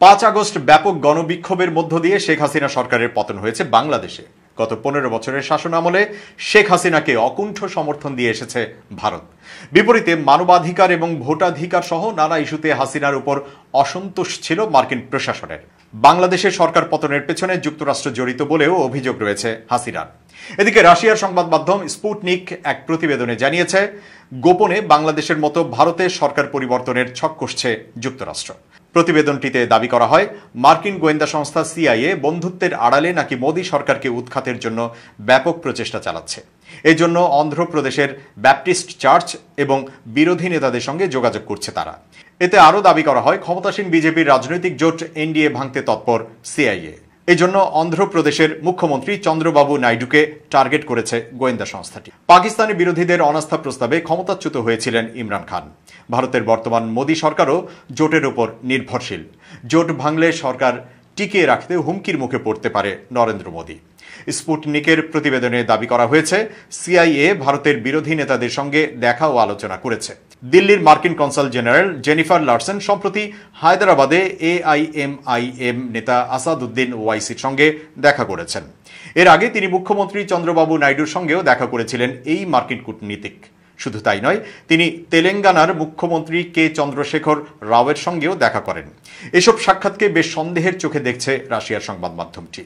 August ব্যাপক গণবিক্ষোভের মধ্য দিয়ে শেখ হাসিনা সরকারের পতন হয়েছে বাংলাদেশে। গত 15 বছরের শাসন আমলে শেখ হাসিনাকে অকুণ্ঠ সমর্থন দিয়ে এসেছে ভারত। বিপরীতে মানবাধিকার এবং ভোটাধিকার সহ নানা ইস্যুতে হাসিনার উপর অসন্তোষ ছিল মার্কিন প্রশাসনের। বাংলাদেশের সরকার পতনের পেছনে যুক্তরাষ্ট্র জড়িত বলেও অভিযোগ রয়েছে হাসিনার। এদিকে রাশিয়ার সংবাদ মাধ্যম স্পুটনিক এক প্রতিবেদনে জানিয়েছে, গোপনে বাংলাদেশের মতো ভারতের সরকার পরিবর্তনের ছক কষছে যুক্তরাষ্ট্র। প্রতিবেদনটিতে দাবি করা হয়, মার্কিন গোয়েন্দা সংস্থা সিআইএ বন্ধুত্বের আড়ালে নাকি মোদী সরকারকে উৎখাতের জন্য ব্যাপক প্রচেষ্টা চালাচ্ছে। এজন্য অন্ধ্রপ্রদেশের ব্যাপটিস্ট চার্চ এবং বিরোধী নেতাদের সঙ্গে যোগাযোগ করছে তারা। এতে আরও দাবি করা হয়, ক্ষমতাসীন বিজেপির রাজনৈতিক জোট এনডিএ ভাঙতে তৎপর সিআইএ। এজন্য অন্ধ্রপ্রদেশের মুখ্যমন্ত্রী চন্দ্রবাবু নাইডুকে টার্গেট করেছে গোয়েন্দা সংস্থাটি। পাকিস্তানি বিরোধীদের অনাস্থা প্রস্তাবে ক্ষমতাচ্যুত হয়েছিলেন ইমরান খান। ভারতের বর্তমান মোদী সরকারও জোটের উপর নির্ভরশীল। জোট ভাঙলে সরকার টিকিয়ে রাখতে হুমকির মুখে পড়তে পারে নরেন্দ্র মোদী। স্পুটনিকের প্রতিবেদনে দাবি করা হয়েছে, সিআইএ ভারতের বিরোধী নেতাদের সঙ্গে দেখা ও আলোচনা করেছে। দিল্লির মার্কিন কনসাল জেনারেল জেনিফার লারসন সম্প্রতি হায়দ্রাবাদে এআইএমআইএম নেতা আসাদুদ্দিন ওয়াইসির সঙ্গে দেখা করেছেন। এর আগে তিনি মুখ্যমন্ত্রী চন্দ্রবাবু নাইডুর সঙ্গেও দেখা করেছিলেন এই মার্কিন কূটনীতিক। শুধু তাই নয়, তিনি তেলেঙ্গানার মুখ্যমন্ত্রী কে চন্দ্রশেখর রাওয়ের সঙ্গেও দেখা করেন। এসব সাক্ষাৎকে বেশ সন্দেহের চোখে দেখছে রাশিয়ার সংবাদ মাধ্যমটি।